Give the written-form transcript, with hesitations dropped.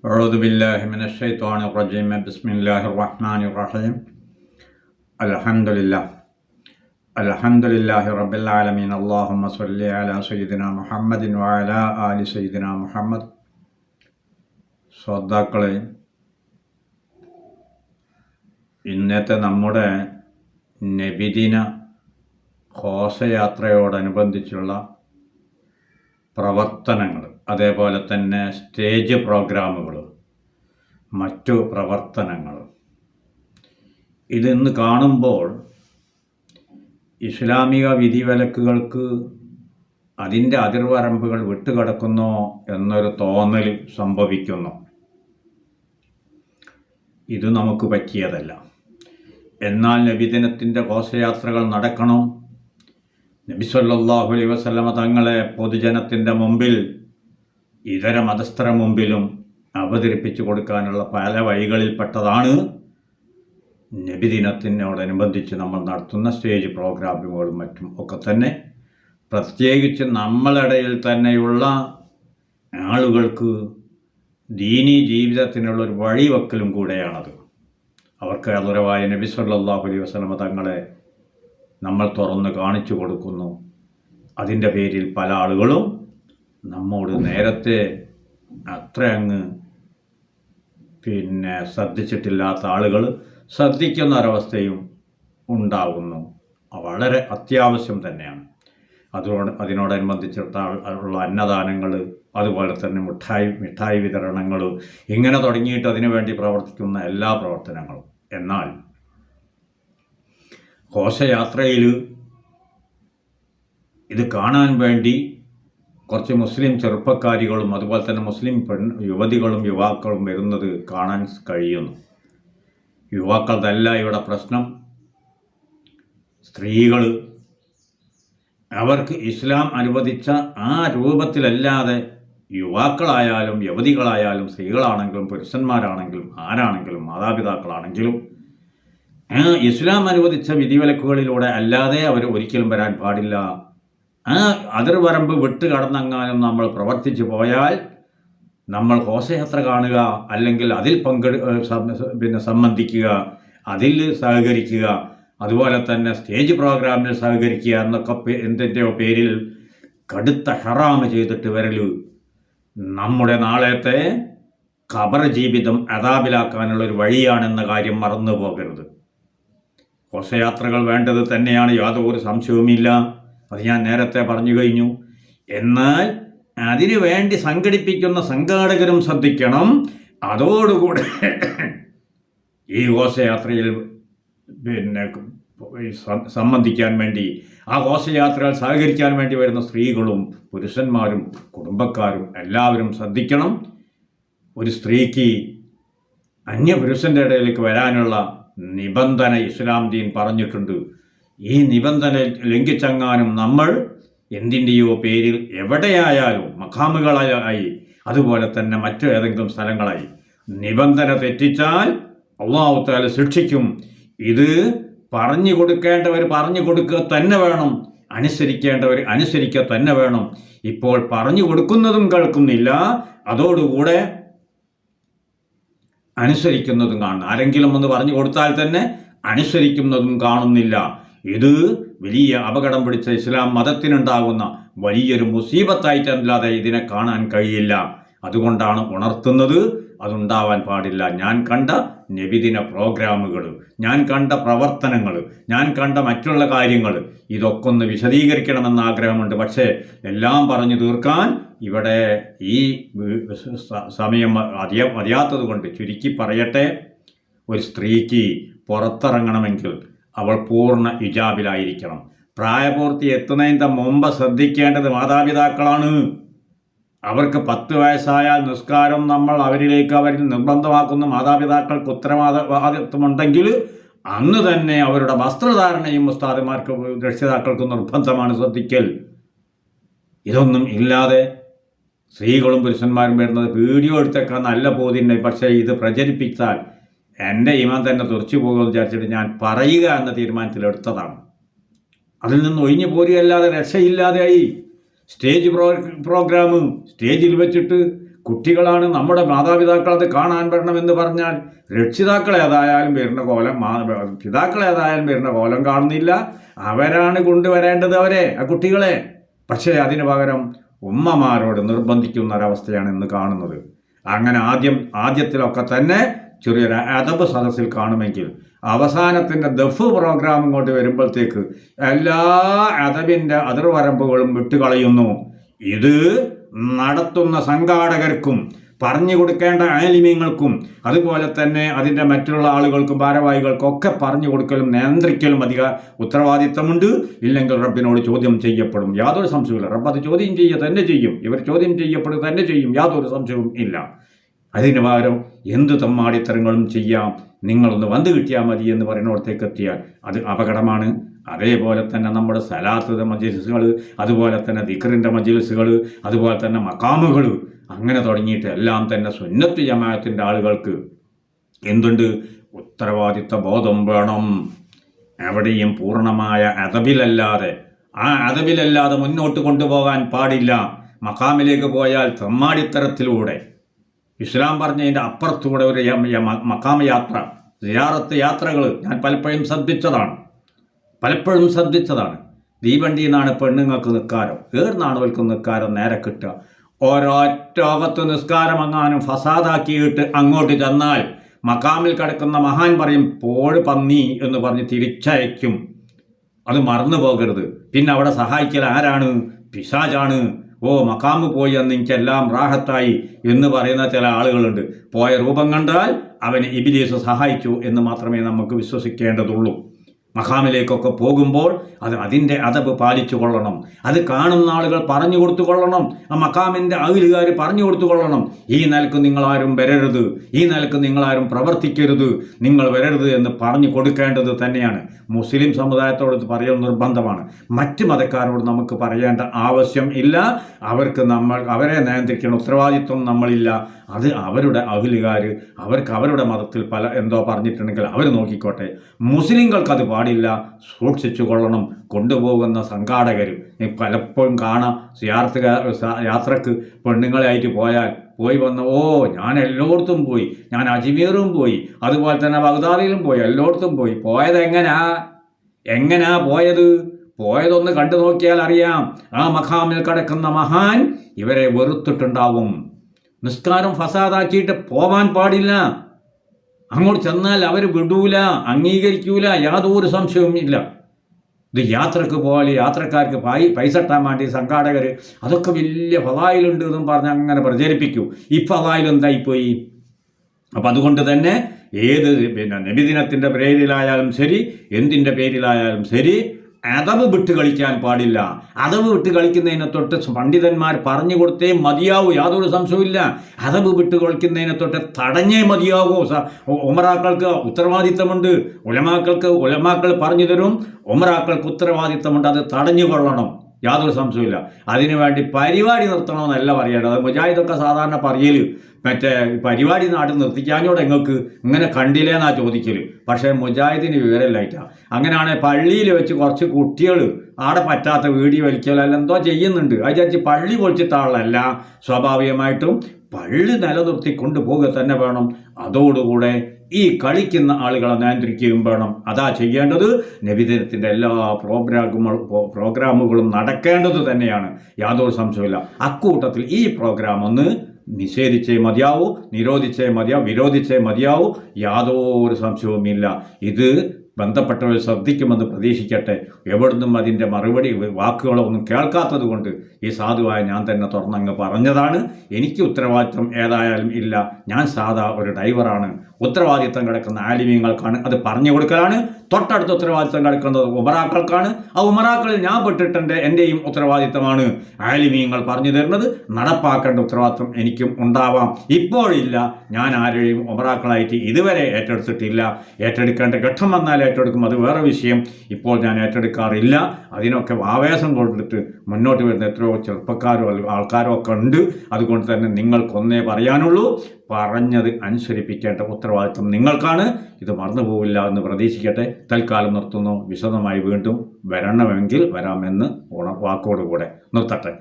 أعوذ بالله من الشيطان الرجيم بسم الله الرحمن الرحيم الحمد لله رب العالمين اللهم صل على سيدنا محمد وعلى آل سيدنا محمد. ശ്രോതാക്കളെ, ഇന്നത്തെ നമ്മുടെ നബിദിന ഘോഷയാത്രയോടനുബന്ധിച്ചുള്ള പ്രവർത്തനങ്ങൾ, അതേപോലെ തന്നെ സ്റ്റേജ് പ്രോഗ്രാമുകളും മറ്റു പ്രവർത്തനങ്ങളും ഇതിന്ന് കാണുമ്പോൾ ഇസ്ലാമിക വിധിവിലക്കുകൾക്ക് അതിൻ്റെ അതിർവരമ്പുകൾ വിട്ടുകിടക്കുന്നോ എന്നൊരു തോന്നൽ സംഭവിക്കുന്നു. ഇത് നമുക്ക് പറ്റിയതല്ല. എന്നാൽ നബിദിനത്തിൻ്റെ ഘോഷയാത്രകൾ നടക്കണം. നബി സല്ലല്ലാഹു അലൈഹി വസല്ലമ തങ്ങളെ പൊതുജനത്തിൻ്റെ മുമ്പിൽ ഇതര മതസ്ഥരുടെ മുമ്പിലും അവതരിപ്പിച്ചു കൊടുക്കാനുള്ള പല വഴികളിൽപ്പെട്ടതാണ് നബിദിനത്തിനോടനുബന്ധിച്ച് നമ്മൾ നടത്തുന്ന സ്റ്റേജ് പ്രോഗ്രാമുകളും മറ്റും ഒക്കെ തന്നെ. പ്രത്യേകിച്ച് നമ്മളിടയിൽ തന്നെയുള്ള ആളുകൾക്ക് ദീനീ ജീവിതത്തിനുള്ളൊരു വഴിവെക്കലും കൂടെയാണത്. അവർക്ക് ആദരവായ നബി സല്ലല്ലാഹു അലൈഹി വസല്ലമ തങ്ങളെ നമ്മൾ തുറന്ന് കാണിച്ചു കൊടുക്കുന്നു. അതിൻ്റെ പേരിൽ പല ആളുകളും നമ്മോട് നേരത്തെ അത്ര അങ്ങ് ശ്രദ്ധിച്ചിട്ടില്ലാത്ത ആളുകൾ ശ്രദ്ധിക്കുന്ന ഒരവസ്ഥയും ഉണ്ടാകുന്നു. വളരെ അത്യാവശ്യം തന്നെയാണ്. അതിനോടനുബന്ധിച്ചിട്ടുള്ള അന്നദാനങ്ങൾ, അതുപോലെ തന്നെ മിഠായി വിതരണങ്ങൾ, ഇങ്ങനെ തുടങ്ങിയിട്ട് അതിനു വേണ്ടി പ്രവർത്തിക്കുന്ന എല്ലാ പ്രവർത്തനങ്ങളും. എന്നാൽ ഘോഷയാത്രയിൽ ഇത് കാണാൻ വേണ്ടി കുറച്ച് മുസ്ലിം ചെറുപ്പക്കാരികളും അതുപോലെ തന്നെ മുസ്ലിം യുവതികളും യുവാക്കളും വരുന്നത് കാണാൻ കഴിയുന്നു. യുവാക്കളതല്ല ഇവിടെ പ്രശ്നം. സ്ത്രീകൾ അവർക്ക് ഇസ്ലാം അനുവദിച്ച ആ രൂപത്തിലല്ലാതെ യുവാക്കളായാലും യുവതികളായാലും സ്ത്രീകളാണെങ്കിലും പുരുഷന്മാരാണെങ്കിലും ആരാണെങ്കിലും മാതാപിതാക്കളാണെങ്കിലും ഇസ്ലാം അനുവദിച്ച വിധിവിലക്കുകളിലൂടെ അല്ലാതെ അവർ ഒരിക്കലും വരാൻ പാടില്ല. ആ അതിർവരമ്പ് വിട്ട് കടന്നെങ്ങാനും നമ്മൾ പ്രവർത്തിച്ചു പോയാൽ നമ്മൾ ഘോഷയാത്ര കാണുക, അല്ലെങ്കിൽ അതിൽ സംബന്ധിക്കുക, അതിൽ സഹകരിക്കുക, അതുപോലെ തന്നെ സ്റ്റേജ് പ്രോഗ്രാമിൽ സഹകരിക്കുക എന്നൊക്കെ എന്തിൻ്റെയോ പേരിൽ കടുത്ത ഹറാമ് ചെയ്തിട്ട് വരൽ നമ്മുടെ നാളത്തെ ഖബർ ജീവിതം അദാബിലാക്കാനുള്ളൊരു വഴിയാണെന്ന കാര്യം മറന്നു പോകരുത്. ഘോഷയാത്രകൾ വേണ്ടത് തന്നെയാണ്, യാതൊരു സംശയവുമില്ല. അത് ഞാൻ നേരത്തെ പറഞ്ഞു കഴിഞ്ഞു. എന്നാൽ അതിനു വേണ്ടി സംഘടിപ്പിക്കുന്ന സംഘാടകരും ശ്രദ്ധിക്കണം. അതോടുകൂടെ ഈ ഘോഷയാത്രയിൽ സംബന്ധിക്കാൻ വേണ്ടി, ആ ഘോഷയാത്രകൾ സഹകരിക്കാൻ വേണ്ടി വരുന്ന സ്ത്രീകളും പുരുഷന്മാരും കുടുംബക്കാരും എല്ലാവരും ശ്രദ്ധിക്കണം. ഒരു സ്ത്രീക്ക് അന്യപുരുഷൻ്റെ ഇടയിലേക്ക് വരാനുള്ള നിബന്ധന ഇസ്ലാം ദീൻ പറഞ്ഞിട്ടുണ്ട്. ഈ നിബന്ധന ലംഘിച്ചെങ്ങാനും നമ്മൾ എന്തിൻ്റെയോ പേരിൽ എവിടെയായാലും മഖാമുകളായി അതുപോലെ തന്നെ മറ്റു ഏതെങ്കിലും സ്ഥലങ്ങളായി നിബന്ധന തെറ്റിച്ചാൽ അല്ലാഹു തആല ശിക്ഷിക്കും. ഇത് പറഞ്ഞു കൊടുക്കേണ്ടവർ പറഞ്ഞു കൊടുക്കുക തന്നെ വേണം, അനുസരിക്കേണ്ടവർ അനുസരിക്കുക തന്നെ വേണം. ഇപ്പോൾ പറഞ്ഞു കൊടുക്കുന്നതും കേൾക്കുന്നില്ല, അതോടുകൂടെ അനുസരിക്കുന്നതും കാണുന്നു. ആരെങ്കിലും ഒന്ന് പറഞ്ഞു കൊടുത്താൽ തന്നെ അനുസരിക്കുന്നതും കാണുന്നില്ല. ഇത് വലിയ അപകടം പിടിച്ച ഇസ്ലാം മതത്തിനുണ്ടാകുന്ന വലിയൊരു മുസീബത്തായിട്ടല്ലാതെ ഇതിനെ കാണാൻ കഴിയില്ല. അതുകൊണ്ടാണ് ഉണർത്തുന്നത്. അതുണ്ടാവാൻ പാടില്ല. ഞാൻ കണ്ട നബിദിന പ്രോഗ്രാമുകൾ, ഞാൻ കണ്ട പ്രവർത്തനങ്ങൾ, ഞാൻ കണ്ട മറ്റുള്ള കാര്യങ്ങൾ, ഇതൊക്കെ ഒന്ന് വിശദീകരിക്കണമെന്ന് ആഗ്രഹമുണ്ട്. പക്ഷേ എല്ലാം പറഞ്ഞു തീർക്കാൻ ഇവിടെ ഈ സമയം മതിയാത്തത് കൊണ്ട് ചുരുക്കി പറയട്ടെ. ഒരു സ്ത്രീക്ക് പുറത്തിറങ്ങണമെങ്കിൽ അവൾ പൂർണ്ണ ഹിജാബിലായിരിക്കണം. പ്രായപൂർത്തി എത്തുന്നതിൻ്റെ മുമ്പ് ശ്രദ്ധിക്കേണ്ടത് മാതാപിതാക്കളാണ്. അവർക്ക് 10 വയസ്സായാൽ നിസ്കാരം നമ്മൾ അവരിൽ നിർബന്ധമാക്കുന്ന മാതാപിതാക്കൾക്ക് ഉത്തരവാദിത്വമുണ്ടെങ്കിൽ അന്ന് തന്നെ അവരുടെ വസ്ത്രധാരണയും ഉസ്താദുമാർക്ക് രക്ഷിതാക്കൾക്ക് നിർബന്ധമാണ് ശ്രദ്ധിക്കൽ. ഇതൊന്നും ഇല്ലാതെ സ്ത്രീകളും പുരുഷന്മാരും വരുന്നത് വീഡിയോ എടുത്തേക്കാൻ നല്ല ബോധ്യമുണ്ട്. പക്ഷേ ഇത് പ്രചരിപ്പിച്ചാൽ എൻ്റെ ഈമാൻ തന്നെ തുറച്ചു പോകുമെന്ന് വിചാരിച്ചിട്ട് ഞാൻ പറയുക എന്ന തീരുമാനത്തിലെടുത്തതാണ്. അതിൽ നിന്ന് ഒഴിഞ്ഞു പോരുകയല്ലാതെ രക്ഷയില്ലാതെയായി. സ്റ്റേജ് പ്രോഗ്രാം സ്റ്റേജിൽ വെച്ചിട്ട് കുട്ടികളാണ് നമ്മുടെ മാതാപിതാക്കൾ അത് കാണാൻ വരണമെന്ന് പറഞ്ഞാൽ രക്ഷിതാക്കൾ ഏതായാലും വരുന്ന കോലം, പിതാക്കൾ ഏതായാലും വരുന്ന കോലം കാണുന്നില്ല. അവരാണ് കൊണ്ടുവരേണ്ടത് അവരെ, ആ കുട്ടികളെ. പക്ഷേ അതിന് പകരം ഉമ്മമാരോട് നിർബന്ധിക്കുന്ന ഒരവസ്ഥയാണ് ഇന്ന് കാണുന്നത്. അങ്ങനെ ആദ്യത്തിലൊക്കെ തന്നെ ചെറിയൊരു അദബ് സദസ്സിൽ കാണുമെങ്കിൽ അവസാനത്തിൻ്റെ ദഫ് പ്രോഗ്രാം ഇങ്ങോട്ട് വരുമ്പോഴത്തേക്ക് എല്ലാ അദബിൻ്റെ അതിർവരമ്പുകളും വിട്ടുകളയുന്നു. ഇത് നടത്തുന്ന സംഘാടകർക്കും പറഞ്ഞു കൊടുക്കേണ്ട ആലിമ്യങ്ങൾക്കും അതുപോലെ തന്നെ അതിൻ്റെ മറ്റുള്ള ആളുകൾക്കും ഭാരവാഹികൾക്കും ഒക്കെ പറഞ്ഞു കൊടുക്കലും നിയന്ത്രിക്കലും ഉത്തരവാദിത്തമുണ്ട്. ഇല്ലെങ്കിൽ റബ്ബിനോട് ചോദ്യം ചെയ്യപ്പെടും, യാതൊരു സംശയവുമില്ല. റബ്ബ് അത് ചോദ്യം ചെയ്യുക തന്നെ ചെയ്യും, ഇവർ ചോദ്യം ചെയ്യപ്പെടുക തന്നെ ചെയ്യും, യാതൊരു സംശയവും ഇല്ല. അതിന് പകരം എന്ത് തമ്മാടിത്തരങ്ങളും ചെയ്യാം, നിങ്ങളൊന്ന് വന്നു കിട്ടിയാൽ മതി എന്ന് പറയുന്നിടത്തേക്ക് എത്തിയാൽ അത് അപകടമാണ്. അതേപോലെ തന്നെ നമ്മുടെ സലാത്ത് മജ്ലിസുകൾ, അതുപോലെ തന്നെ ദിക്റിൻ്റെ മജ്ലിസുകൾ, അതുപോലെ തന്നെ മഖാമുകൾ, അങ്ങനെ തുടങ്ങിയിട്ട് എല്ലാം തന്നെ സുന്നത്ത് ജമാഅത്തിൻ്റെ ആളുകൾക്ക് എന്തുണ്ട്, ഉത്തരവാദിത്ത ബോധം വേണം. എവിടെയും പൂർണ്ണമായ അദബിലല്ലാതെ മുന്നോട്ട് കൊണ്ടുപോകാൻ പാടില്ല. മഖാമിലേക്ക് പോയാൽ തമ്മാടിത്തരത്തിലൂടെ ഇസ്ലാം പറഞ്ഞതിൻ്റെ അപ്പുറത്തൂടെ ഒരു മഖാമ യാത്ര, സിയാറത്ത് യാത്രകൾ ഞാൻ പലപ്പോഴും ശ്രദ്ധിച്ചതാണ്. തീവണ്ടിയിൽ നിന്നാണ് പെണ്ണുങ്ങൾക്ക് നിൽക്കാരോ, ഏർന്നാണ് അവർക്ക് നിൽക്കാരോ നേരെ കിട്ടുക. ഒരൊറ്റകത്ത് നിസ്കാരം അങ്ങാനും ഫസാദാക്കിയിട്ട് അങ്ങോട്ട് ചെന്നാൽ മഖാമിൽ കിടക്കുന്ന മഹാൻ പറയും പോഴ് പന്നി എന്ന് പറഞ്ഞ് തിരിച്ചയക്കും. അത് മറന്നു പോകരുത്. പിന്നെ അവിടെ സഹായിക്കൽ ആരാണ്? പിശാചാണ്. മഖാമ് പോയി അന്ന് എനിക്കെല്ലാം റാഹത്തായി എന്ന് പറയുന്ന ചില ആളുകളുണ്ട്. പോയ രൂപം കണ്ടാൽ അവന് ഇബ്ലീസ് സഹായിച്ചു എന്ന് മാത്രമേ നമുക്ക് വിശ്വസിക്കേണ്ടതുള്ളൂ. മഖാമിലേക്കൊക്കെ പോകുമ്പോൾ അതിൻ്റെ അദബ് പാലിച്ചു കൊള്ളണം. അത് കാണുന്ന ആളുകൾ പറഞ്ഞു കൊടുത്തു കൊള്ളണം. ആ മഖാമിൻ്റെ അഹ്ലുകാർ പറഞ്ഞു കൊടുത്തു കൊള്ളണം. ഈ നിലക്ക് നിങ്ങളാരും വരരുത്, ഈ നിലക്ക് നിങ്ങളാരും പ്രവർത്തിക്കരുത്, നിങ്ങൾ വരരുത് എന്ന് പറഞ്ഞു കൊടുക്കേണ്ടത് തന്നെയാണ്. മുസ്ലിം സമുദായത്തോട് പറയൽ നിർബന്ധമാണ്. മറ്റ് മതക്കാരോട് നമുക്ക് പറയേണ്ട ആവശ്യം ഇല്ല. അവരെ നിയന്ത്രിക്കുന്ന ഉത്തരവാദിത്വം നമ്മളില്ല. അത് അവരുടെ അഹ്ലുകാർ, അവർക്ക് അവരുടെ മതത്തിൽ എന്തോ പറഞ്ഞിട്ടുണ്ടെങ്കിൽ അവർ നോക്കിക്കോട്ടെ. മുസ്ലിങ്ങൾക്ക് അത് പാടില്ല, സൂക്ഷിച്ചു കൊള്ളണം. കൊണ്ടുപോകുന്ന സംഘാടകർ പലപ്പോഴും കാണാം, യാത്രക്ക് പെണ്ണുങ്ങളായിട്ട് പോയി വന്ന് ഞാൻ എല്ലായിടത്തും പോയി, ഞാൻ അജ്മീറും പോയി, അതുപോലെ തന്നെ ബഗ്ദാദിലും പോയി, എല്ലായിടത്തും പോയി. പോയത് എങ്ങനാ പോയതൊന്ന് കണ്ടു നോക്കിയാൽ അറിയാം. ആ മഖാമിൽ കിടക്കുന്ന മഹാൻ ഇവരെ വെറുത്തിട്ടുണ്ടാവും. നിസ്കാരം ഫസാദാക്കിയിട്ട് പോവാൻ പാടില്ല. അങ്ങോട്ട് ചെന്നാൽ അവർ വിടൂല, അംഗീകരിക്കൂല, യാതൊരു സംശയവും ഇല്ല. ഇത് യാത്രക്ക് പോലെ യാത്രക്കാർക്ക് പൈസ ഇട്ടാൻ വേണ്ടി സംഘാടകർ അതൊക്കെ വലിയ ഫളായിലുണ്ട് എന്നും പറഞ്ഞ് അങ്ങനെ പ്രചരിപ്പിക്കൂ. ഈ ഫളായിൽ എന്തായിപ്പോയി? അപ്പം അതുകൊണ്ട് തന്നെ നബിദിനത്തിൻ്റെ പേരിലായാലും ശരി, എന്തിൻ്റെ പേരിലായാലും ശരി, അദബ് വിട്ട് കളിക്കാൻ പാടില്ല. അദബ് വിട്ട് കളിക്കുന്നതിനെ തൊട്ട് പണ്ഡിതന്മാർ പറഞ്ഞു കൊടുത്തേ മതിയാവൂ, യാതൊരു സംശയവുമില്ല. അദബ് വിട്ട് കളിക്കുന്നതിനെ തൊട്ട് തടഞ്ഞേ മതിയാവൂ. ഉമറാക്കൾക്ക് ഉത്തരവാദിത്തമുണ്ട്, ഉലമാക്കൾ പറഞ്ഞു തരും. ഉമറാക്കൾക്ക് ഉത്തരവാദിത്തമുണ്ട്, അത് തടഞ്ഞു കൊള്ളണം, യാതൊരു സംശയമില്ല. അതിനുവേണ്ടി പരിപാടി നിർത്തണമെന്നല്ല പറയേണ്ടത്. മുജാഹിദൊക്കെ സാധാരണ പറയൽ പരിപാടി നാട്ടിൽ നിർത്തിക്കാഞ്ഞോടെ നിങ്ങൾക്ക് ഇങ്ങനെ കണ്ടില്ലേന്നാ ചോദിക്കൽ. പക്ഷേ മുജാഹിദിന് വിവരമില്ലായിട്ടാണ്. അങ്ങനെയാണ് പള്ളിയിൽ വെച്ച് കുറച്ച് കുട്ടികൾ ആടെ പറ്റാത്ത വീഡിയോ വലിക്കലല്ല എന്തോ ചെയ്യുന്നുണ്ട്. അത് വിചാരിച്ച് പള്ളി പൊളിച്ചിട്ടാളല്ല, സ്വാഭാവികമായിട്ടും പള്ളി നിലനിർത്തി കൊണ്ടുപോകുക തന്നെ വേണം. അതോടുകൂടെ ഈ കളിക്കുന്ന ആളുകളെ നിയന്ത്രിക്കുകയും വേണം. അതാ ചെയ്യേണ്ടത്. നബിദിനത്തിൻ്റെ എല്ലാ പ്രോഗ്രാമുകളും നടക്കേണ്ടത് തന്നെയാണ്, യാതൊരു സംശയമില്ല. അക്കൂട്ടത്തിൽ ഈ പ്രോഗ്രാം ഒന്ന് നിഷേധിച്ചേ മതിയാവൂ, വിരോധിച്ചേ മതിയാവൂ, യാതൊരു സംശയവുമില്ല. ഇത് ബന്ധപ്പെട്ടവർ ശ്രദ്ധിക്കുമെന്ന് പ്രതീക്ഷിക്കട്ടെ. എവിടുന്നും അതിൻ്റെ മറുപടി വാക്കുകളോ ഒന്നും കേൾക്കാത്തത് കൊണ്ട് ഈ സാധുവായ ഞാൻ തന്നെ തുറന്നങ്ങ് പറഞ്ഞതാണ്. എനിക്ക് ഉത്തരവാദിത്വം ഏതായാലും ഇല്ല. ഞാൻ സാധാ ഒരു ഡ്രൈവറാണ്. ഉത്തരവാദിത്വം കിടക്കുന്ന ആലിമീങ്ങൾക്കാണ് അത് പറഞ്ഞു കൊടുക്കലാണ്. തൊട്ടടുത്ത ഉത്തരവാദിത്വം കിടക്കുന്നത് ഉമറാക്കൾക്കാണ്. ആ ഉമറാക്കളിൽ ഞാൻ പെട്ടിട്ടുണ്ട്, എൻ്റെയും ഉത്തരവാദിത്വമാണ്. ആലിമീങ്ങൾ പറഞ്ഞു തരുന്നത് നടപ്പാക്കേണ്ട ഉത്തരവാദിത്വം എനിക്കും ഉണ്ടാവാം. ഇപ്പോഴില്ല, ഞാൻ ആരെയും ഉമറാക്കളായിട്ട് ഇതുവരെ ഏറ്റെടുത്തിട്ടില്ല. ഏറ്റെടുക്കേണ്ട ഘട്ടം വന്നാൽ ഏറ്റെടുക്കും, അത് വേറെ വിഷയം. ഇപ്പോൾ ഞാൻ ഏറ്റെടുക്കാറില്ല. അതിനൊക്കെ ആവേശം കൊടുത്തിട്ട് മുന്നോട്ട് വരുന്ന എത്രയോ ചെറുപ്പക്കാരോ ആൾക്കാരോ ഒക്കെ ഉണ്ട്. അതുകൊണ്ട് തന്നെ നിങ്ങൾക്കൊന്നേ പറയാനുള്ളൂ, പറഞ്ഞത് അനുസരിപ്പിക്കേണ്ട ഉത്തരവാദിത്വം നിങ്ങൾക്കാണ്. ഇത് മറന്നുപോവില്ല എന്ന് പ്രതീക്ഷിക്കട്ടെ. തൽക്കാലം നിർത്തുന്നു. വിശദമായി വീണ്ടും വരണമെങ്കിൽ വരാമെന്ന് വാക്കോടുകൂടെ നിർത്തട്ടെ.